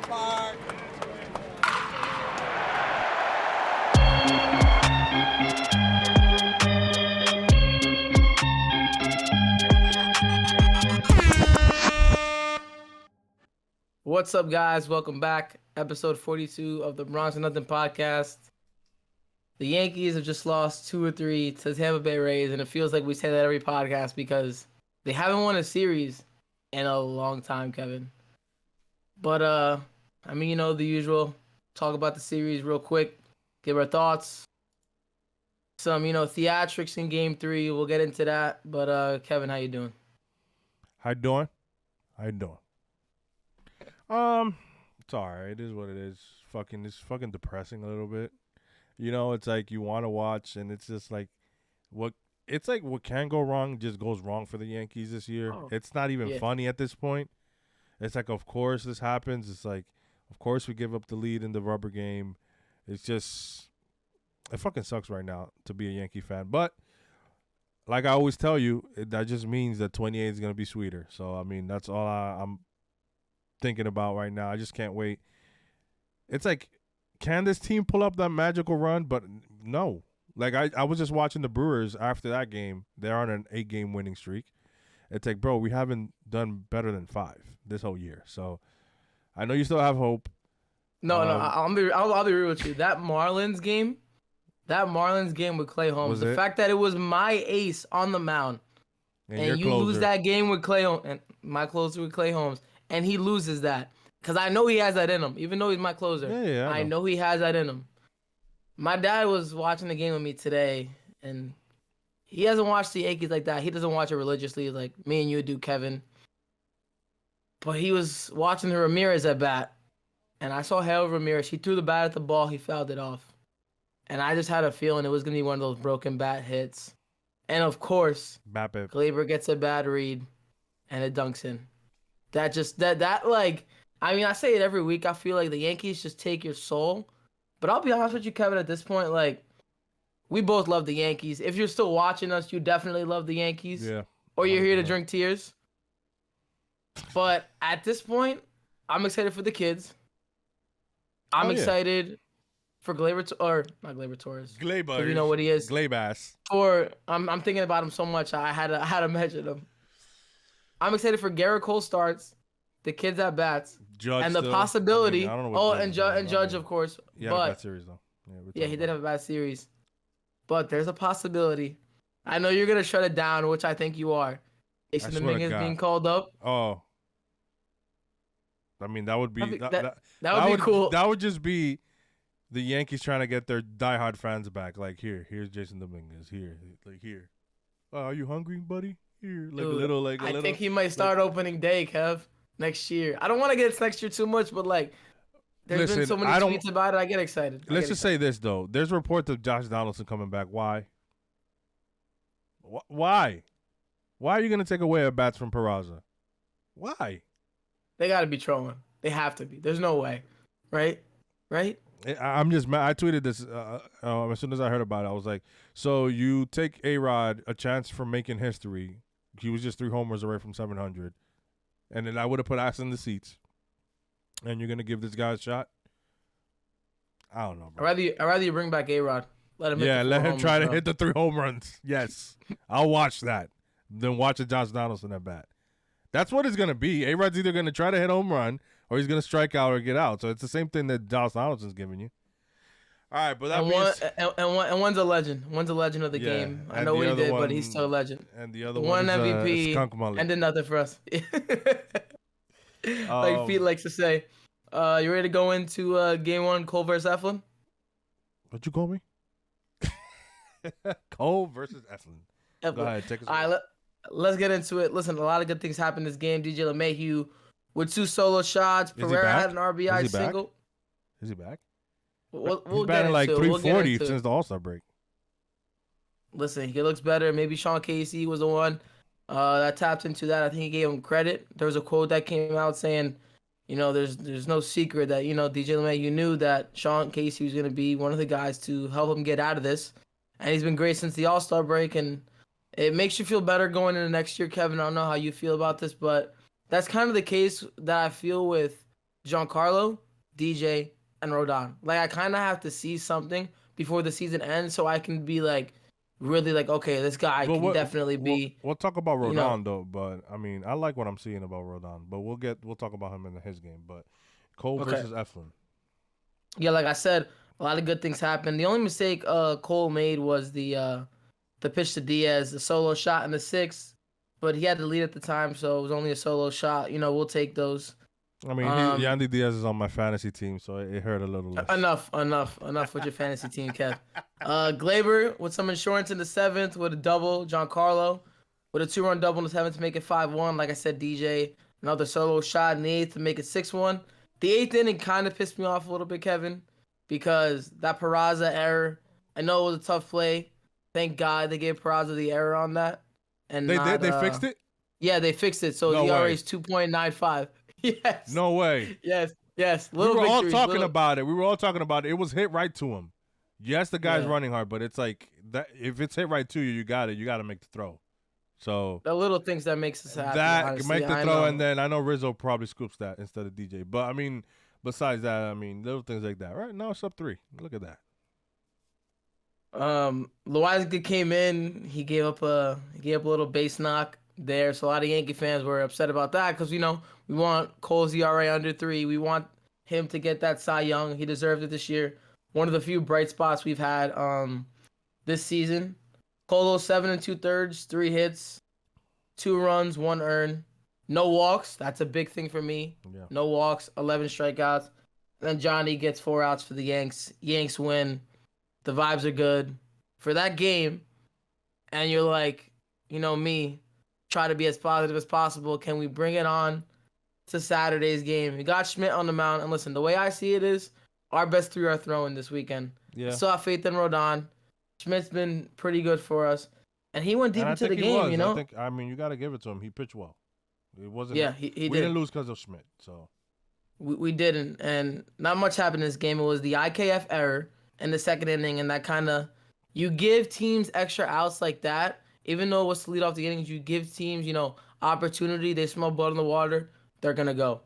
ballpark. What's up, guys? Welcome back. Episode 42 of the Bronx and Nothing podcast. The Yankees have just lost 2 or 3 to Tampa Bay Rays, and it feels like we say that every podcast because they haven't won a series in a long time, Kevin. But, the usual. Talk about the series real quick. Give our thoughts. Some, theatrics in Game 3. We'll get into that. But, Kevin, how you doing? How you doing? It's alright. It is what it is. It's fucking depressing a little bit. You know, it's like you want to watch, and it's just like what can go wrong just goes wrong for the Yankees this year. Oh, it's not even funny at this point. It's like, of course this happens. It's like, of course we give up the lead in the rubber game. It's just, it fucking sucks right now to be a Yankee fan. But like I always tell you, that just means that 28 is gonna be sweeter. So I mean, that's all I'm thinking about right now. I just can't wait. It's like, can this team pull up that magical run? But no. Like, I was just watching the Brewers after that game. They're on an 8-game winning streak. It's like, bro, we haven't done better than 5 this whole year. So I know you still have hope. No, I'll be real with you. That Marlins game with Clay Holmes, the fact that it was my ace on the mound, and you lose that game with Clay Holmes, and my closer with Clay Holmes, and he loses that. Because I know he has that in him. Even though he's my closer. Yeah, I know he has that in him. My dad was watching the game with me today, and he hasn't watched the Yankees like that. He doesn't watch it religiously like me and you do, Kevin. But he was watching the Ramirez at bat, and I saw Harold Ramirez. He threw the bat at the ball. He fouled it off. And I just had a feeling it was going to be one of those broken bat hits. And, of course, Gleyber gets a bad read, and it dunks in. I say it every week. I feel like the Yankees just take your soul. But I'll be honest with you, Kevin, at this point, like, we both love the Yankees. If you're still watching us, you definitely love the Yankees. Yeah. Or you're here to drink tears. But at this point, I'm excited for the kids. I'm excited for Gleyber, or not Gleyber Torres. Gleyber. You know what he is. Gleybass. Or I'm thinking about him so much, I had to mention him. I'm excited for Garrett Cole starts, the kids at bats, Judge and the still. possibility. I don't know and Judge, of course. He had a bad series though. Yeah, he did have a bad series. But there's a possibility. I know you're gonna shut it down, which I think you are. Jason Dominguez being called up. Oh. I mean, that would be that would be cool. That would just be the Yankees trying to get their diehard fans back. Like, here's Jason Dominguez. Here. Oh, are you hungry, buddy? Here, I think he might start opening day, Kev, next year. I don't want to get into next year too much, but like, there's been so many tweets about it. I get excited. Let's just say this though. There's reports of Josh Donaldson coming back. Why? Why? Why are you gonna take away at bats from Peraza? Why? They got to be trolling. They have to be. There's no way, right? I'm just mad. I tweeted this as soon as I heard about it. I was like, so you take A-Rod a chance for making history. He was just 3 homers away from 700. And then I would have put ass in the seats. And you're going to give this guy a shot? I don't know, bro. I'd rather you bring back A-Rod. Let him try to hit the 3 home runs. Yes. I'll watch that. Then watch a Josh Donaldson at bat. That's what it's going to be. A-Rod's either going to try to hit home run or he's going to strike out or get out. So it's the same thing that Josh Donaldson's giving you. All right, but that means... And one's a legend. One's a legend of the game. I know what he did, but he's still a legend. And the other one is MVP Skunk Mullet. and did nothing for us. Like Pete likes to say. You ready to go into Game 1, Cole versus Eflin? What'd you call me? Cole versus Eflin. Go ahead, take us away. All right, let's get into it. Listen, a lot of good things happened this game. DJ LeMahieu with 2 solo shots. Pereira had an RBI single. Is he back? We'll He's get batting like into 340 since the All-Star break. Listen, he looks better. Maybe Sean Casey was the one that tapped into that. I think he gave him credit. There was a quote that came out saying, there's no secret that, DJ LeMahieu knew that Sean Casey was going to be one of the guys to help him get out of this. And he's been great since the All-Star break. And it makes you feel better going into next year, Kevin. I don't know how you feel about this, but that's kind of the case that I feel with Giancarlo, DJ, and Rodon. Like I kind of have to see something before the season ends, so I can be like, really like, okay, this guy But can definitely be, we'll talk about you know, Rodon though. But I mean, I like what I'm seeing about Rodon. But we'll talk about him in his game. But Cole okay. versus Eflin. Yeah, like I said, a lot of good things happened. The only mistake Cole made was the pitch to Diaz, the solo shot in the sixth, but he had the lead at the time, so it was only a solo shot. You know, we'll take those. I mean, Um, Yandy Diaz is on my fantasy team, so it hurt a little less. enough with your fantasy team, Kev. Glaber with some insurance in the seventh with a double. Giancarlo with a two-run double in the seventh to make it 5-1. Like I said, DJ another solo shot in the eighth to make it 6-1. The eighth inning kind of pissed me off a little bit, Kevin, because that Peraza error. I know it was a tough play. Thank God they gave Peraza the error on that, and They not did. They fixed it. yeah, they fixed it. So No the ERA way. is 2.95. Yes. No way. Yes. Yes. We Little were all victories. talking about it. We were all talking about it. It was hit right to him. Yes, the guy's Yeah. running hard, but it's like that. If it's hit right to you, you got it. You got to make the throw. So The little things that makes us happy, that honestly. make the I throw, know. and then I know Rizzo probably scoops that instead of DJ. But I mean, besides that, I mean, little things like that. Right now, it's up 3. Look at that. Loizaga came in. He gave up a little base knock there. So a lot of Yankee fans were upset about that because we want Cole's ERA under 3. We want him to get that Cy Young. He deserved it this year. One of the few bright spots we've had this season. Cole 7 2/3, 3 hits, 2 runs, 1 earned, no walks. That's a big thing for me. Yeah. No walks, 11 strikeouts. And then Johnny gets 4 outs for the Yanks. Yanks win. The vibes are good for that game. And you're like, me, try to be as positive as possible. Can we bring it on to Saturday's game? We got Schmidt on the mound. And listen, the way I see it is our best 3 are throwing this weekend. Yeah. I still have faith in Rodon. Schmidt's been pretty good for us. And he went deep And I into the think he game, was. I mean, you got to give it to him. He pitched well. It wasn't. Yeah, he we did. didn't lose because of Schmidt. So We didn't. And not much happened in this game. It was the IKF error in the second inning. And that kind of, you give teams extra outs like that. Even though it was to lead off the innings, you give teams, opportunity. They smell blood in the water. They're going to go.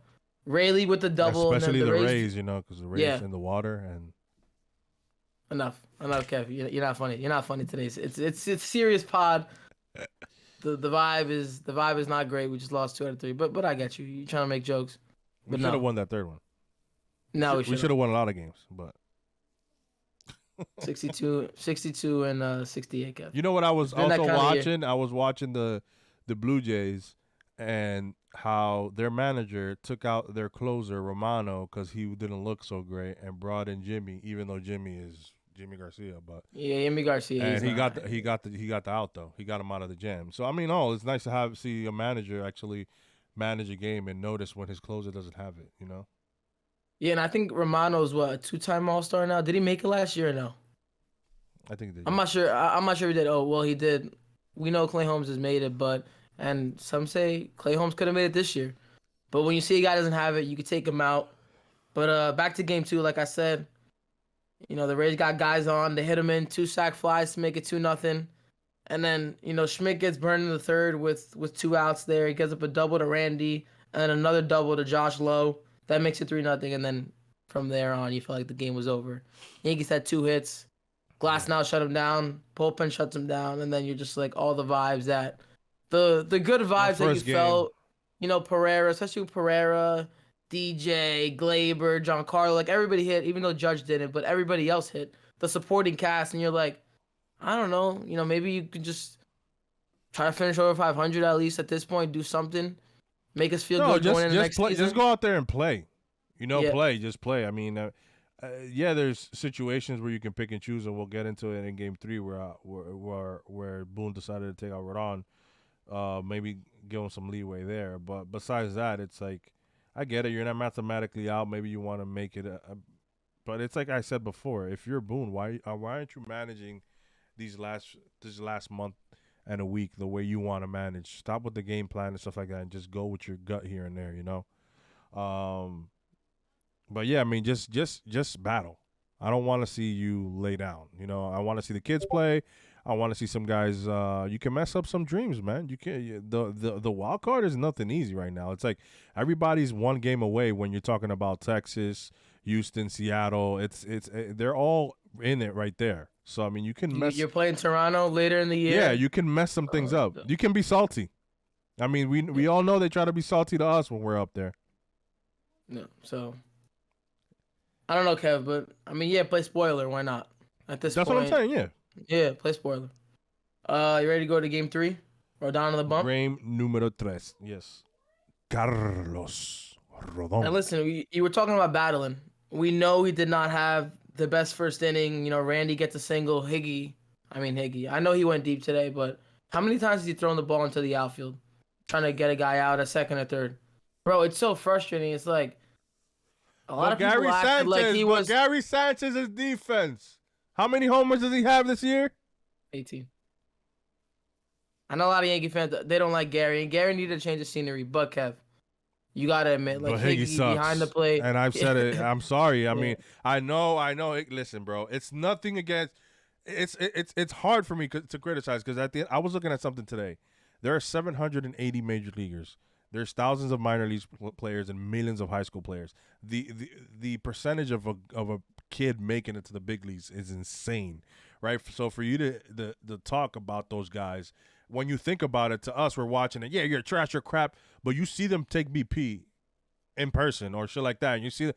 Rayleigh with the double. especially and then the Rays, Rays, because the Rays Yeah. in the water and. Enough, Kev. You're not funny. You're not funny today. It's serious pod. The vibe is not great. We just lost 2 out of 3. But I get you. You're trying to make jokes. We But should have no. won that third one. No, We should have won a lot of games, but 62 and 68, Kev. you know what I was been that also kinda year. watching? I was watching the Blue Jays and how their manager took out their closer Romano because he didn't look so great and brought in Jimmy, even though Jimmy is Jimmy Garcia, but Yeah, Yimi Garcia. and he's he not- got the out though. He got him out of the jam. So I mean, it's nice to see a manager actually manage a game and notice when his closer doesn't have it. Yeah, and I think Romano's a 2-time All-Star now. Did he make it last year or no? I think they I'm not sure. I'm not sure he did. Oh, well, he did. We know Clay Holmes has made it, and some say Clay Holmes could have made it this year. But when you see a guy doesn't have it, you could take him out. But back to game 2, like I said, the Rays got guys on. They hit him in 2 sack flies to make it 2-0. And then, Schmidt gets burned in the third with 2 outs there. He gives up a double to Randy and then another double to Josh Lowe. That makes it 3-0. And then from there on, you felt like the game was over. Yankees had 2 hits. Glass now shut him down. Bullpen shuts him down. And then you're just like all the vibes that the good vibes that you first game. felt, Pereira, especially Pereira, DJ, Glaber, Giancarlo, like everybody hit, even though Judge didn't, but everybody else hit. The supporting cast, and you're like, I don't know, maybe you could just try to finish over 500 at least at this point, do something, make us feel good going into next season. Just go out there and play. Yeah. Just play. I mean, yeah, there's situations where you can pick and choose, and we'll get into it in Game 3 where Boone decided to take out Rodon. Maybe give him some leeway there, but besides that, it's like I get it. You're not mathematically out. Maybe you want to make it, but it's like I said before. If you're Boone, why aren't you managing this last month and a week the way you want to manage? Stop with the game plan and stuff like that, and just go with your gut here and there. But yeah, I mean, just battle. I don't want to see you lay down. I want to see the kids play. I want to see some guys. You can mess up some dreams, man. You can the wild card is nothing easy right now. It's like everybody's one game away when you're talking about Texas, Houston, Seattle. They're all in it right there. So I mean, you can mess. You're playing Toronto later in the year. Yeah, you can mess some things up. You can be salty. I mean, we all know they try to be salty to us when we're up there. No, so I don't know, Kev, but I mean, yeah, play spoiler. Why not? At this That's point, what I'm saying. Yeah. Yeah, play spoiler. You ready to go to game 3? Or down on the bump? Game número 3. Yes. Carlos Rodon. And listen, you were talking about battling. We know he did not have the best first inning. You know, Randy gets a single. Higgy. I know he went deep today, but how many times has he thrown the ball into the outfield? Trying to get a guy out at second or third. Bro, it's so frustrating. It's like a lot of people acted like he was... Gary Sanchez's defense. How many homers does he have this year? 18. I know a lot of Yankee fans, they don't like Gary, and Gary needed to change the scenery. But Kev, you gotta admit, like Higgy sucks. Behind the plate, and I've said it. I'm sorry. I mean, I know. Listen, bro, it's nothing against. It's hard for me to criticize because at the end, I was looking at something today. There are 780 major leaguers. There's thousands of minor league players and millions of high school players. The percentage of a kid making it to the big leagues is insane, right? So for you to talk about those guys, when you think about it, to us, we're watching it. Yeah, you're trash, you're crap, but you see them take BP in person or shit like that, and you see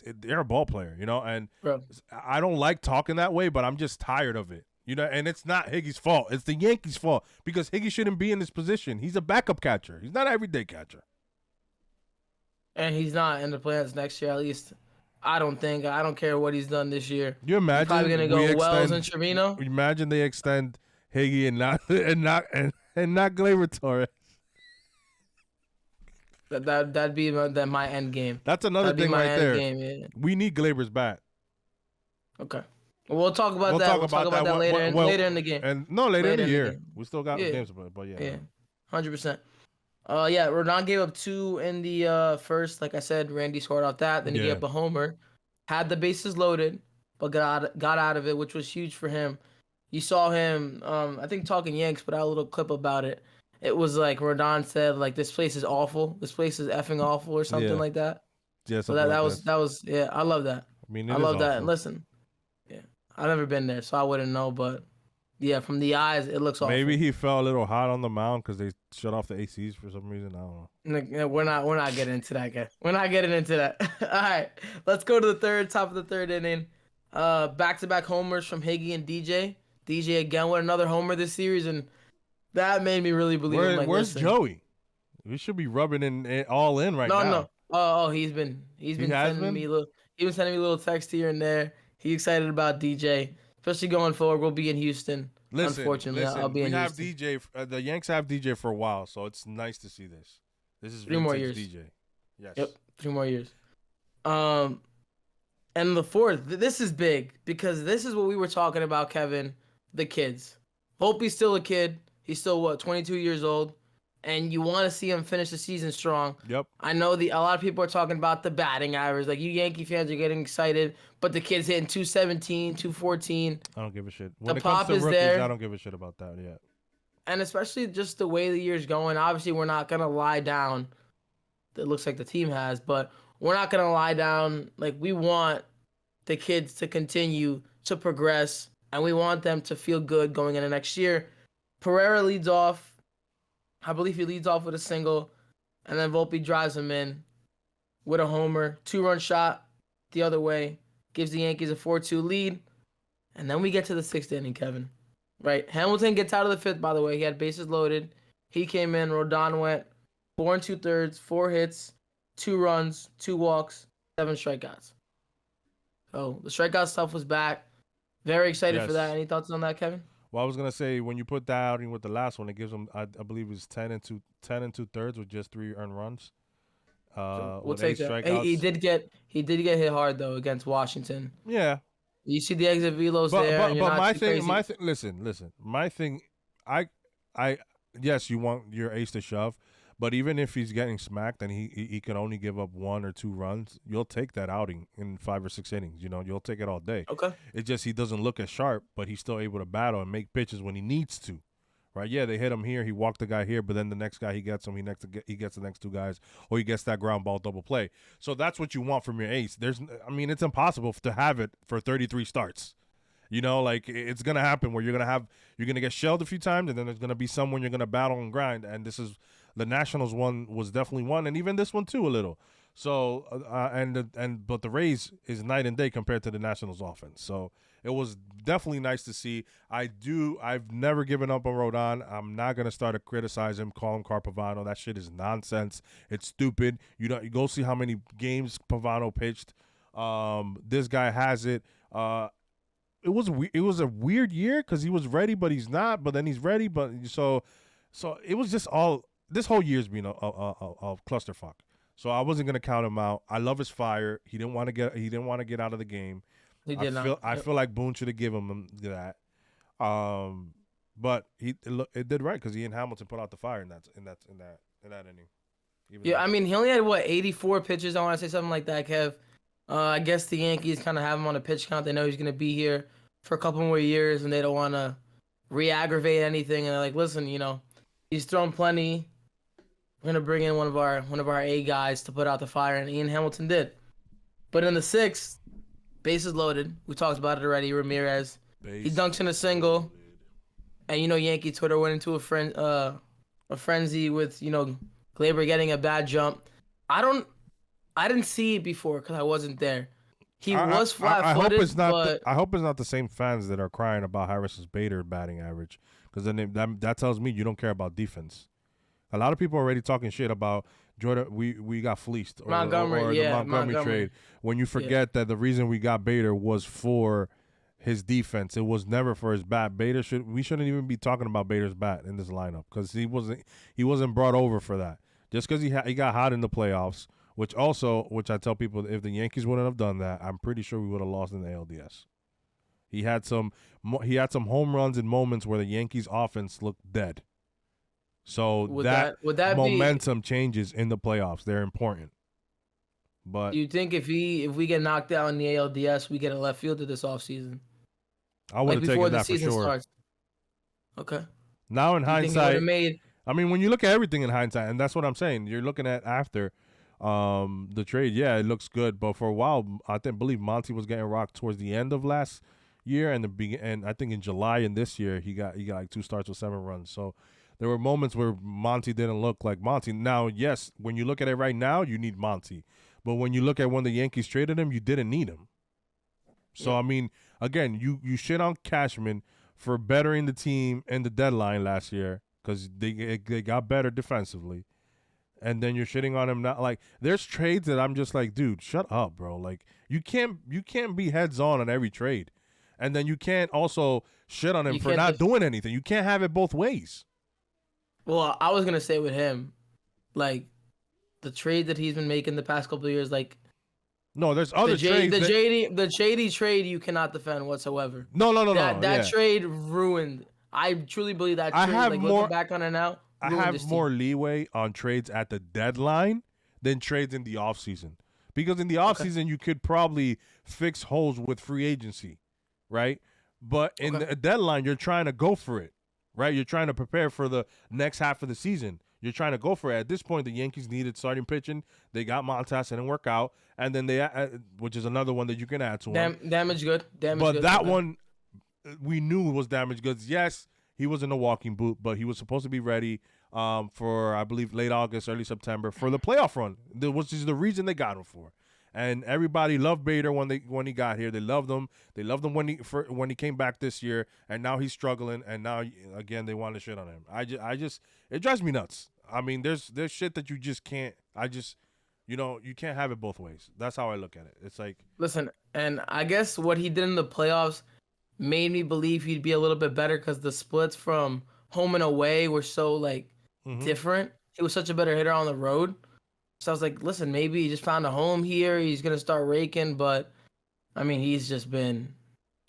they're a ball player, you know. And bro, I don't like talking that way, but I'm just tired of it, you know. And it's not Higgy's fault; it's the Yankees' fault because Higgy shouldn't be in this position. He's a backup catcher. He's not an everyday catcher. And he's not in the plans next year, at least. I don't care what he's done this year. You imagine he's probably gonna go Wells and Trevino. Imagine they extend Higgy and not Gleyber Torres. That'd be my end game. That's another thing right there. Game, yeah. We need Gleyber's bat. Okay. Well, we'll talk about that. We'll talk about that later in the game. And later in the year. We still got games to play, but yeah. Yeah. 100%. Rodon gave up 2 in the first. Like I said, Randy scored off that. Then he gave up a homer. Had the bases loaded, but got out of it, which was huge for him. You saw him, I think Talking Yanks put out a little clip about it. It was like Rodon said, like, this place is awful. This place is effing awful or something like that. Yeah, so that was I love that. I mean, I love that. And listen, I've never been there, so I wouldn't know, but yeah, from the eyes, it looks awful. Maybe he felt a little hot on the mound because they shut off the ACs for some reason. I don't know. We're not getting into that, guy. We're not getting into that. All right, let's go to the top of the third inning. Back-to-back homers from Higgy and DJ. DJ again with another homer this series, and that made me really believe. Where's Joey? We should be rubbing in all in right now. No. Oh, he's been sending me little texts here and there. He's excited about DJ. Especially going forward, we'll be in Houston. Unfortunately, I'll be in Houston. We have DJ. The Yanks have DJ for a while, so it's nice to see this. This is 3 more years. DJ. Yes. Yep, 3 more years. And the fourth, this is big because this is what we were talking about, Kevin. The kids. Volpe's still a kid. He's still 22 years old, and you want to see him finish the season strong. Yep. I know a lot of people are talking about the batting average. Like, you Yankee fans are getting excited, but the kid's hitting 217, 214. I don't give a shit. When the it comes pop to is rookies, there. I don't give a shit about that yet. And especially just the way the year's going. Obviously, we're not gonna lie down. It looks like the team has, but we're not gonna lie down. Like, we want the kids to continue to progress, and we want them to feel good going into next year. Pereira leads off. I believe he leads off with a single, and then Volpe drives him in with a homer. 2-run shot the other way. Gives the Yankees a 4-2 lead. And then we get to the 6th inning, Kevin. Right? Hamilton gets out of the 5th, by the way. He had bases loaded. He came in. Rodon went 4 2/3, 4 hits, 2 runs, 2 walks, 7 strikeouts. So the strikeout stuff was back. Very excited for that. Any thoughts on that, Kevin? Well, I was gonna say, when you put that out with the last one, it gives them, I believe, it was 10 2/3 with just 3 earned runs. We'll take that. He did get hit hard though against Washington. Yeah. You see the exit velos there. But my thing, listen. My thing, yes, you want your ace to shove, But even if he's getting smacked and he can only give up 1 or 2 runs, you'll take that outing in 5 or 6 innings. You'll take it all day. Okay. It's just he doesn't look as sharp, but he's still able to battle and make pitches when he needs to. Right? Yeah, they hit him here. He walked the guy here, but then the next guy he gets him. He gets the next 2 guys, or he gets that ground ball double play. So that's what you want from your ace. It's impossible to have it for 33 starts. Like it's gonna happen where you're gonna get shelled a few times, and then there's gonna be someone you're gonna battle and grind. And this is the Nationals one was definitely one, and even this one too a little. So but the Rays is night and day compared to the Nationals offense. So it was definitely nice to see. I've never given up on Rodon. I'm not gonna start to criticize him, call him Carpavano. That shit is nonsense. It's stupid. You go see how many games Pavano pitched. This guy has it. It was a weird year because he was ready, but he's not. But then he's ready, but so it was just all this whole year's been a clusterfuck. So I wasn't gonna count him out. I love his fire. He didn't want to get out of the game. He did not. I feel like Boone should have given him that. But it did right because he and Hamilton put out the fire in that inning. He only had 84 pitches. I want to say something like that, Kev. I guess the Yankees kind of have him on a pitch count. They know he's going to be here for a couple more years, and they don't want to re-aggravate anything. And they're like, listen, he's thrown plenty. We're going to bring in one of our A guys to put out the fire, and Ian Hamilton did. But in the 6th, bases loaded. We talked about it already. Ramirez, he dunks in a single, and Yankee Twitter went into a frenzy with Glaber getting a bad jump. I didn't see it before because I wasn't there. He was flat-footed, I hope it's not the same fans that are crying about Harris's Bader batting average, because then that tells me you don't care about defense. A lot of people are already talking shit about Jordan. We got fleeced or the Montgomery trade. When you forget that the reason we got Bader was for his defense, it was never for his bat. We shouldn't even be talking about Bader's bat in this lineup because he wasn't brought over for that. Just because he got hot in the playoffs. Which I tell people, if the Yankees wouldn't have done that, I'm pretty sure we would have lost in the ALDS. He had some home runs in moments where the Yankees offense looked dead. So would that momentum changes in the playoffs. They're important. But do you think if we get knocked out in the ALDS, we get a left fielder this offseason? I would have taken that for sure. Starts. Okay. Now in hindsight, when you look at everything in hindsight, and that's what I'm saying, you're looking at after the trade, yeah, it looks good, but for a while, I believe Monty was getting rocked towards the end of last year, and I think in July in this year he got like 2 starts with 7 runs. So there were moments where Monty didn't look like Monty. Now, yes, when you look at it right now, you need Monty, but when you look at when the Yankees traded him, you didn't need him. So again, you shit on Cashman for bettering the team in the deadline last year because they got better defensively. And then you're shitting on him. Not like there's trades that I'm just like, dude, shut up, bro. Like you can't be heads on every trade, and then you can't also shit on him for not doing anything. You can't have it both ways. Well, I was gonna say with him, like the trade that he's been making the past couple of years, like no, there's other trades. The shady trade you cannot defend whatsoever. No. That trade ruined. I truly believe that trade. Looking back on it now. I have more leeway on trades at the deadline than trades in the offseason. Because in the offseason, you could probably fix holes with free agency, right? But in the deadline, you're trying to go for it, right? You're trying to prepare for the next half of the season. You're trying to go for it. At this point, the Yankees needed starting pitching. They got Montas, didn't work out. And then which is another one that you can add to him. Damage good. One, we knew was damage goods. Yes, he was in a walking boot, but he was supposed to be ready for, I believe, late August, early September for the playoff run, which is the reason they got him for. And everybody loved Bader when he got here. They loved him. They loved him when he came back this year, and now he's struggling. And now again, they want to shit on him. It drives me nuts. There's shit that you just can't. You can't have it both ways. That's how I look at it. It's like, listen, and I guess what he did in the playoffs made me believe he'd be a little bit better because the splits from home and away were so different. He was such a better hitter on the road. So I was like, listen, maybe he just found a home here. He's going to start raking. But, he's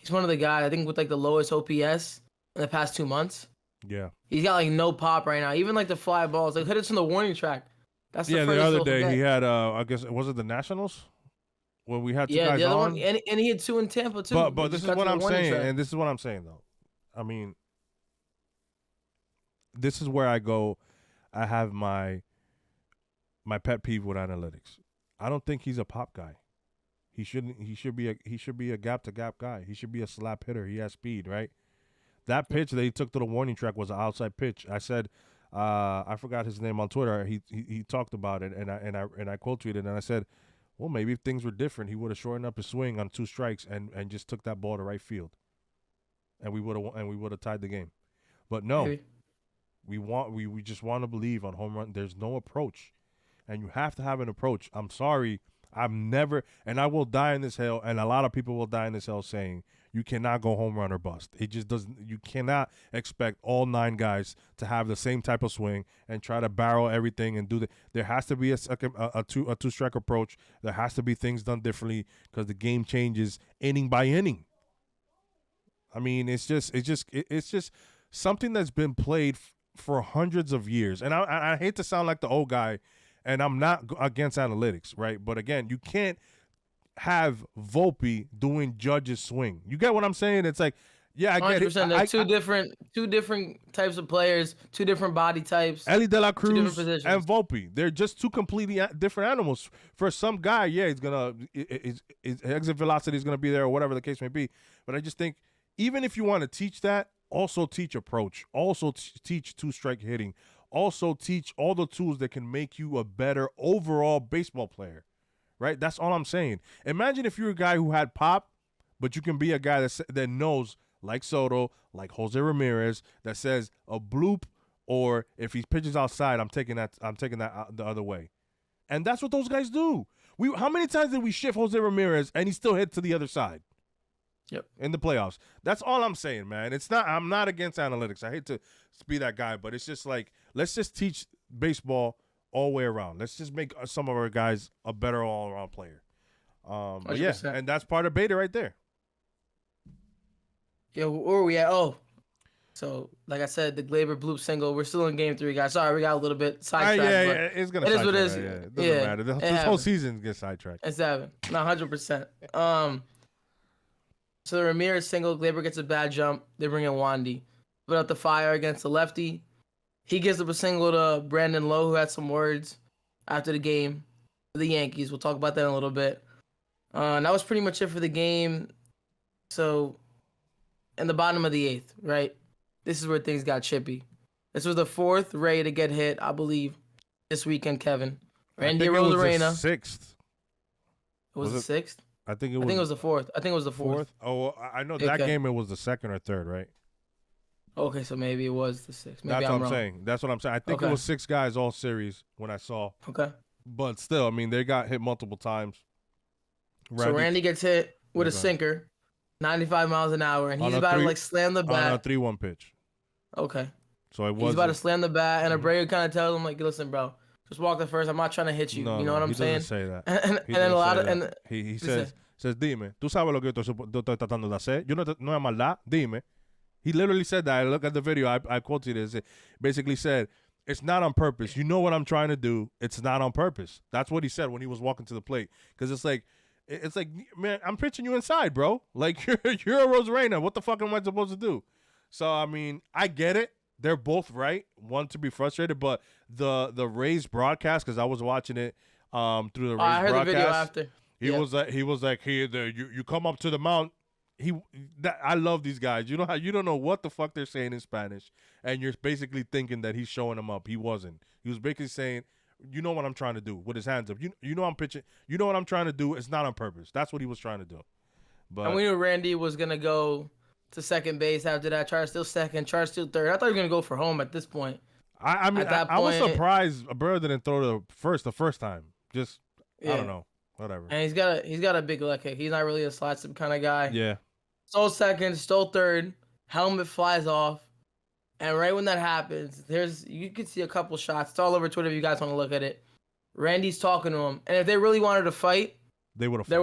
one of the guys, I think, with the lowest OPS in the past 2 months. Yeah. He's got like no pop right now. Even like the fly balls, like hit it from the warning track. That's the Yeah, the furthest other he'll day forget. he had I guess was it the Nationals when we had two Yeah, the guys other one, on. and he had two in Tampa too. But They this just is got to what the I'm warning saying, track. and this is what I'm saying though. I mean, this is where I go. I have my pet peeve with analytics. I don't think he's a pop guy. He shouldn't. He should be a gap to gap guy. He should be a slap hitter. He has speed, right? That pitch that he took to the warning track was an outside pitch. I said, I forgot his name on Twitter. He talked about it, and I quote tweeted, and I said, well, maybe if things were different, he would have shortened up his swing on 2 strikes and just took that ball to right field, and we would have tied the game. But no, Maybe. we just want to believe on home run. There's no approach, and you have to have an approach. I'm sorry, I'm never, and I will die in this hell, and a lot of people will die in this hell saying you cannot go home run or bust. It just doesn't. You cannot expect all 9 guys to have the same type of swing and try to barrel everything and do the. There has to be a two strike approach. There has to be things done differently because the game changes inning by inning. I mean, it's just something that's been played for hundreds of years. And I hate to sound like the old guy, and I'm not against analytics, right? But again, you can't have Volpe doing Judge's swing. You get what I'm saying? It's like, yeah, I get it. 100%. They're two different types of players, two different body types, Ellie De La two different Cruz positions. and Volpe, they're just two completely different animals. For some guy, yeah, he's gonna his exit velocity is gonna be there or whatever the case may be. But I just think even if you want to teach that, also teach approach, also teach 2-strike hitting, also teach all the tools that can make you a better overall baseball player. Right? That's all I'm saying. Imagine if you're a guy who had pop, but you can be a guy that knows, like Soto, like Jose Ramirez, that says a bloop, or if he pitches outside, I'm taking that the other way. And that's what those guys do. How many times did we shift Jose Ramirez and he still hit to the other side? Yep. In the playoffs. That's all I'm saying, man. I'm not against analytics. I hate to be that guy, but it's just like, let's just teach baseball all the way around. Let's just make some of our guys a better all-around player. But yeah, and that's part of beta right there. Yeah, where are we at? Oh, so like I said, the Glaber bloop single. We're still in game 3, guys. Sorry, we got a little bit sidetracked. Yeah, it's gonna. It is what it is. Yeah, it doesn't matter. This whole season gets sidetracked. It's 7, not 100%. So the Ramirez single, Glaber gets a bad jump. They bring in Wandy, put out the fire against the lefty. He gives up a single to Brandon Lowe, who had some words after the game for the Yankees. We'll talk about that in a little bit. And that was pretty much it for the game. So, in the bottom of the 8th, right? This is where things got chippy. This was the 4th Ray to get hit, I believe, this weekend, Kevin. Randy Arozarena. It was the 6th. Was it the 6th? I think it was the 4th. I think it was the 4th. Oh, I know that game it was the 2nd or 3rd, right? Okay, so maybe it was the 6th. Maybe That's I'm what I'm wrong. saying. That's what I'm saying. I think it was 6 guys all series when I saw. Okay. But still, I mean, they got hit multiple times. So Randy gets hit with a sinker, 95 miles an hour, and he's about to like slam the bat. On a 3-1 pitch. Okay. So it was. He's about to slam the bat, and Abreu kind of tells him like, "Listen, bro, just walk the first. I'm not trying to hit you. You know what I'm saying?" He doesn't say that. And then a lot of he says, "Dime, tú sabes lo que yo estoy tratando de hacer. Yo no es maldad. Dime." He literally said that. I look at the video. I quoted it. It basically said, "It's not on purpose. You know what I'm trying to do. It's not on purpose." That's what he said when he was walking to the plate. Because it's like, man, I'm pitching you inside, bro. Like you're a Rosarena. What the fuck am I supposed to do? So I mean, I get it. They're both right. One to be frustrated, but the Rays broadcast, because I was watching it through the Rays I heard broadcast. the video after. He was like, "Hey, you come up to the mount." I love these guys. You know how you don't know what the fuck they're saying in Spanish, and you're basically thinking that he's showing them up. He wasn't. He was basically saying, "You know what I'm trying to do," with his hands up. You know I'm pitching. You know what I'm trying to do. It's not on purpose. That's what he was trying to do. But and we knew Randy was gonna go to second base after that. Try to steal second. Try to steal third. I thought he was gonna go for home at this point. I mean, I was surprised Burrow didn't throw the first time. Just I don't know. Whatever. And he's got a big leg kick. He's not really a slide step kind of guy. Yeah. Stole second, stole third, helmet flies off, and right when that happens, you can see a couple shots. It's all over Twitter if you guys want to look at it. Randy's talking to him, and if they really wanted to fight, they would have. There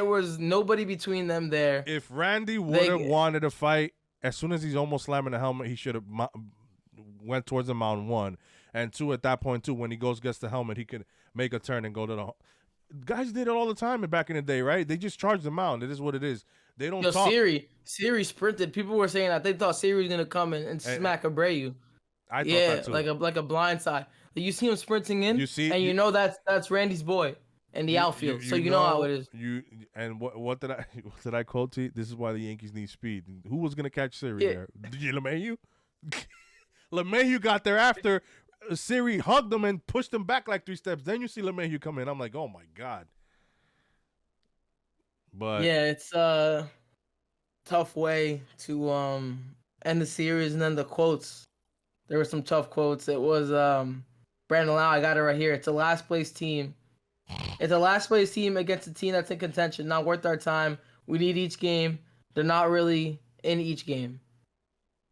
was nobody between them there. If Randy would have wanted to fight, as soon as he's almost slamming the helmet, he should have went towards the mound, one. And two, at that point, too, when he gets the helmet, he could make a turn and go to the guys did it all the time back in the day, right? They just charge the mound. It is what it is. They don't Yo, talk. Siri sprinted. People were saying that they thought Siri was gonna come and smack Abreu. I thought Yeah, that too. like a blind side. You see him sprinting in, You see, and you know that's Randy's boy in the outfield. So you know how it is. What did I quote to you? This is why the Yankees need speed. Who was gonna catch Siri Yeah. there? Did you LeMahieu? LeMahieu got there after Siri hugged him and pushed him back like 3 steps. Then you see LeMahieu come in. I'm like, oh my god. But yeah, it's a tough way to end the series, and then the quotes. There were some tough quotes. It was Brandon Lau. I got it right here. It's a last place team. It's a last place team against a team that's in contention. Not worth our time. We need each game. They're not really in each game.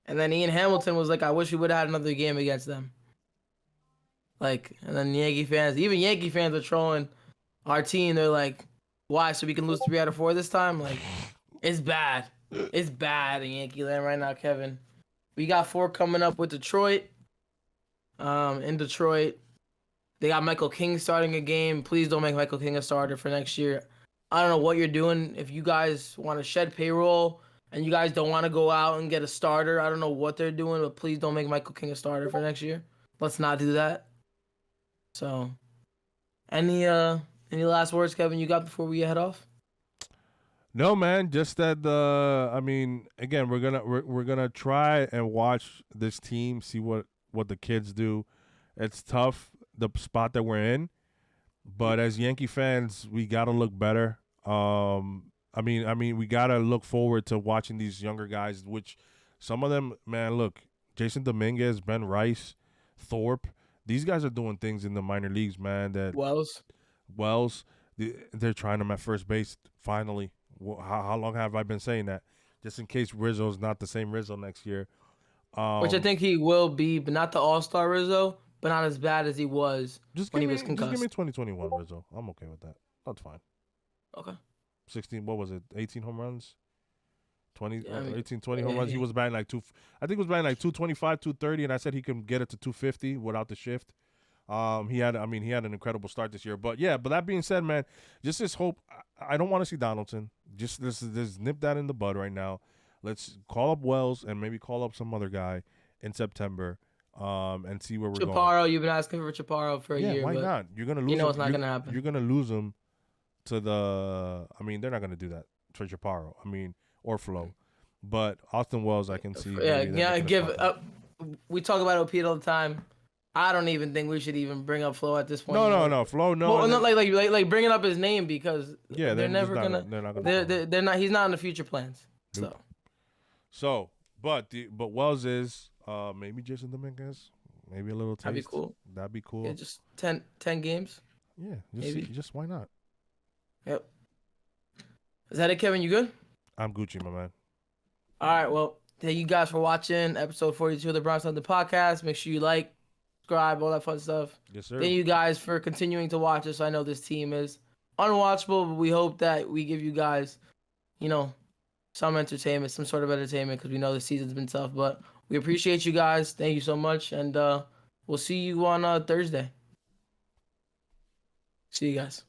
And then Ian Hamilton was like, I wish we would have had another game against them. Like, and then Yankee fans, even Yankee fans are trolling our team. They're like, why? So we can lose 3 out of 4 this time? Like, it's bad. It's bad in Yankee land right now, Kevin. We got 4 coming up with Detroit. In Detroit, they got Michael King starting a game. Please don't make Michael King a starter for next year. I don't know what you're doing. If you guys want to shed payroll and you guys don't want to go out and get a starter, I don't know what they're doing, but please don't make Michael King a starter for next year. Let's not do that. So, any last words, Kevin, you got before we head off? no, man, just that I mean, again, we're gonna try and watch this team, see what the kids do. It's tough, the spot that we're in, but as Yankee fans, we gotta look better. I mean, we gotta look forward to watching these younger guys, which some of them, man, look, Jason Dominguez, Ben Rice, Thorpe, these guys are doing things in the minor leagues, man. That Wells, they're trying them at first base finally. How long have I been saying that? Just in case Rizzo's not the same Rizzo next year. Which I think he will be, but not the All-Star Rizzo, but not as bad as he was when he was concussed. Just give me 2021 Rizzo. I'm okay with that. That's fine. Okay. 16, what was it? 18 home runs? 20, Yeah, I mean, 18, 20 home runs. He was batting like I think he was batting like 225, 230, and I said he can get it to 250 without the shift. He had an incredible start this year. But yeah, but that being said, man, just this hope. I don't want to see Donaldson. Just nip that in the bud right now. Let's call up Wells and maybe call up some other guy in September, and see where we're going. Chaparro, you've been asking for Chaparro for a year. Yeah, why not? You're gonna lose. You know it's not gonna happen. You're gonna lose him to the. I mean, they're not gonna do that for Chaparro. I mean, or Flo, but Austin Wells, I can see. We talk about OP all the time. I don't even think we should even bring up Flo at this point. No, Flo, no. Well, not like bringing up his name because they're never gonna. They're not gonna. They're not. He's not in the future plans. Nope. So, but Wells is maybe Jason Dominguez, maybe a little taste. That'd be cool. Yeah, just 10 games. Yeah, just why not? Yep. Is that it, Kevin? You good? I'm Gucci, my man. All right. Well, thank you guys for watching episode 42 of the Bronx London podcast. Make sure you like, subscribe, all that fun stuff. Yes, sir. Thank you guys for continuing to watch us. I know this team is unwatchable, but we hope that we give you guys, some entertainment, some sort of entertainment, because we know the season's been tough. But we appreciate you guys. Thank you so much, and we'll see you on Thursday. See you guys.